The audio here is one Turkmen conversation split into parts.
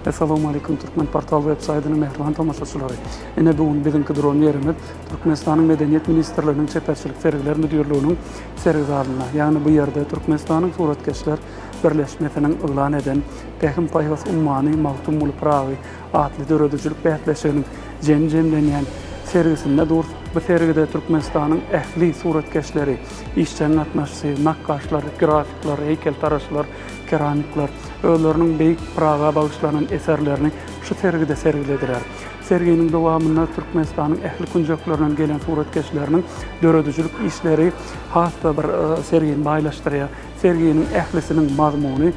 Assalamu alaikum Turkmenportal web-saytynyň mehriban tamaşaçylary. Ene bugün biziňki duran ýerimiz Türkmenistanyň Medeniýet Ministrliginiň çeperçilik sergiler müdürlüğiniň sergizalyna. Ýani bu ýerde Türkmenistanyň suratkeşler birleşmesiniň ılan eden Tehim Paýgas ummany Mawtumul Prawi adly döredijilik bäsleşigiň jemlenýän sergisinde dur. Bu sergide Türkmenistanyň ähli suratkeşleri, işçiň atnaşy, nakkaşlar, grafikler, heykeltaraşlar, keramikler, özleriniň beýik Praga bagyşlanan eserlerini şu sergide sergilediler. Serginin dowamında Türkmenistanyň ähli kunjaklarynyň gelen suratkeşleriniň döredijilik işleri hasta bir sergini baýlaşdyrýar. Serginin ählisiniň mazmuny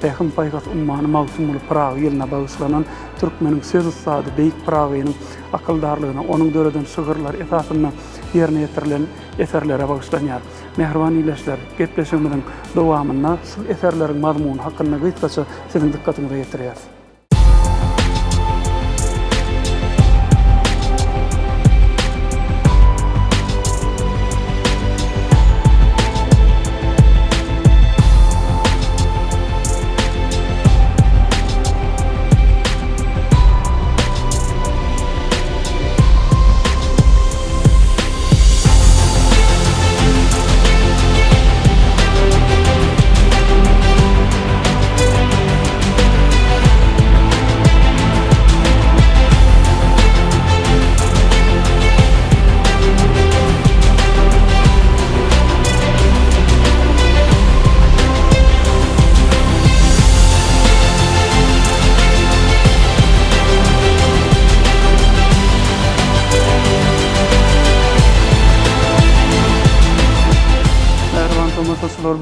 Tehim Paýgas ummany Mawtumul Prawi ýylyna bagyşlanan türkmeniň söz ustady beýik Prawinyň akyldarlygyna, onuň döreden şygyrlar esasynda ýerine ýetirilen eserlere bagyşlanýar. Mehriban ýyleşler, gepleşigimiziň dowamynda şu eserleriň mazmuny hakynda gysgaça siziň dikkatiňize ýetirýär.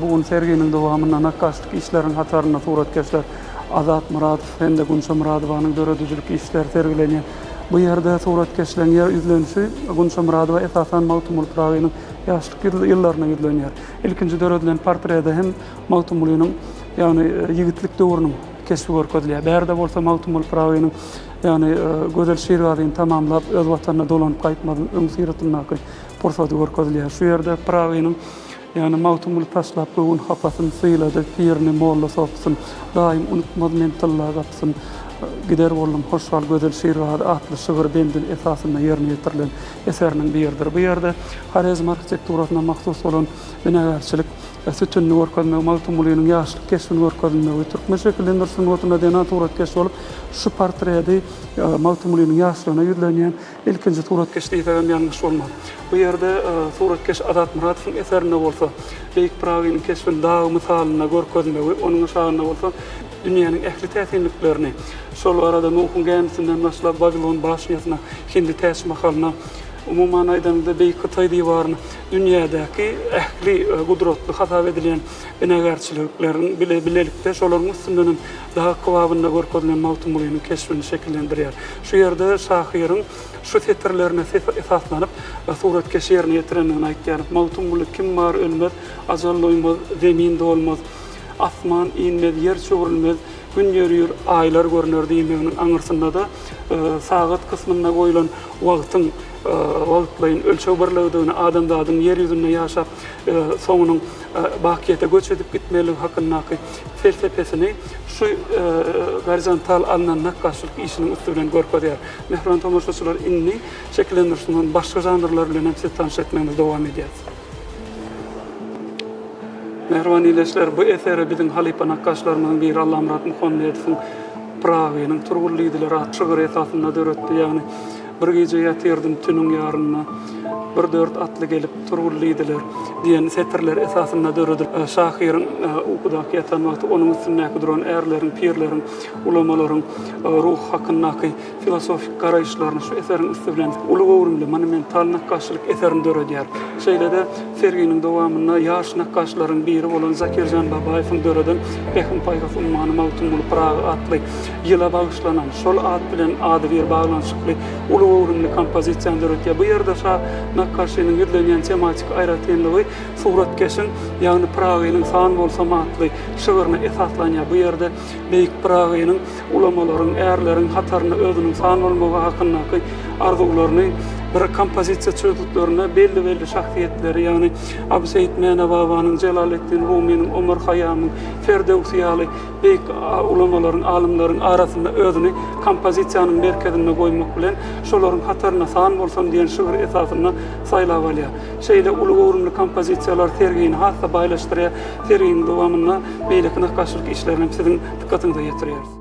Bugün serginin dowamında nakkaşlyk işleriň hatarına suratkeşler Azat Muradov hem-de Gunça Muradowanyň döredijilik işleri sergilenýär. Bu ýerde suratkeşlerin ýer izlenişi Gunça Muradowa esasan Mawtumul Prawinyň ýaşlyk ýyllaryna izlenýär. Ilkinji döredilen portrede hem Mawtumulynyň ýani ýigitlik döwrüniň keşfi görkezilýär. Bärde bolsa Mawtumul Prawinyň ýani gözel şeýradyny tamamlap öz watanyna dolanyp gaýtmagyň öň syratyny portrede görkezilýär. Şu ýerde Prawinyň yani Mawtumul taşlap goýun hapasyny syýlady, pirini molla sopsyn, daim unutmaz mentallar gapsyn. Gider boldum hoşal gözel şeýrady atly şygyr bendin esasynda ýerine ýetirilen eseriniň biridir. Bu ýerde Harizm arhitekturasyna mahsus bolan binagarçylyk sütünni görkezmek, Mawtumulynyň ýaşlyk keşfini görkezmek, türkmen şekillendirişiniň otuna dena suratkeş bolup şu portredi Mawtumulynyň ýaşlygyna ýüzlenýän ilkinji suratkeş diýsem ýalňyş bolmaz. Bu ýerde suratkeş Azat Muradowyň eserinde bolsa, beýik Prawinyň keşfini dağı misalyna görkezmek, onuň şahyna bolsa dünýäniň ähli täsirliklerini, şol arada Nuhun gemisinden başlap Babilon başňasyna, Hindi täsmahalyna, umuman aýdanda beýik Hytaý diýwaryna dünýädäki ähli gudratly hasap edilen binagarçylyklaryň bilelikde şolaryň üstünden daha kowabynda görkezlen Mawtumulynyň keşfini şekillendirýär. Şu ýerde şahyryň şu setirlerine esaslanyp suratkeş ýerine ýetirenini aýtýar. Mawtumuly kim bar ölmez, ajal oýmaz, zeminde bolmaz, asman inmez, yer çöwürilmez, gün ýörýür, aýlar görünür diýmeginiň aňyrsynda da sagat kysmynda goýulan wagtyň wagtlaryň ölçew birligini adamdadyň yer ýüzünde ýaşap soňunyň bakyata göç edip gitmeligi hakyndaky felsefesini şu horizontal alınan nakkaşlyk işiniň üstünden görkezýär. Mehriban tamaşaçylar, inni şekillendirişiniň başga janrlar bilen hem siz tanış etmemiz dowam edýär. Mehriban ýyleşler, bu eseri biziň halipa nakkaşlarynyň biri Allah Murat Muhammedowyň Prawinyň turgullydylar atşygyr esasynda döretdi. Ýani bir gece ýatyrdım tünüň ýaryna, bir dört atly gelip turgullydylar diýen setirler esasynda döredir. Şahyryň ukudaky ýatan wagty onuň üstündäki duran erleriň, pirleriň, ulamalaryň ruh hakyndaky filosofik garaýşlaryny şu eseriň üstünden uly gowrumly monumental nakkaşlyk eserini döredýär. Şeýle-de serginiň dowamynda ýaş nakkaşlaryň biri bolan Zakirjan Babaýewiň döreden Tehim Paýgas ummany Mawtumul Prawi atly ýyla bagyşlanan şol ad bilen ady bir baglanşykly uly gowrumly kompozisiýa döredýär. Bu ýerde nakkaşynyň ýüzlenýän tematik aýratynlygy suratkeşiň ýani Prawinyň san bolsa matly şygyryna esaslanýar. Bu ýerde beýik Prawinyň ulamalaryň, erleriň hatarına özüniň san bolmagy hakyndaky arzularyny bir kompozisiya çözüklerine belli şahsiyetleri, yani Abu Said Menevava'nın, Celaleddin Rumi'nin, Ömer Hayyam'ın, Ferdowsiýaly beýik ulamalaryň, alimlaryň arasynda özüni kompozisiýanyň merkezine goýmak bilen şolaryň hataryna san bolsam diýen şuur esasyna saýlap alýar. Şeýle uly orunly kompozisiýalar tergiýini hassa baýlaşdyrýar, tergiýiň dowamyna beýleki nakaşlyk işlerini siziň dikkatiňize ýetirýär.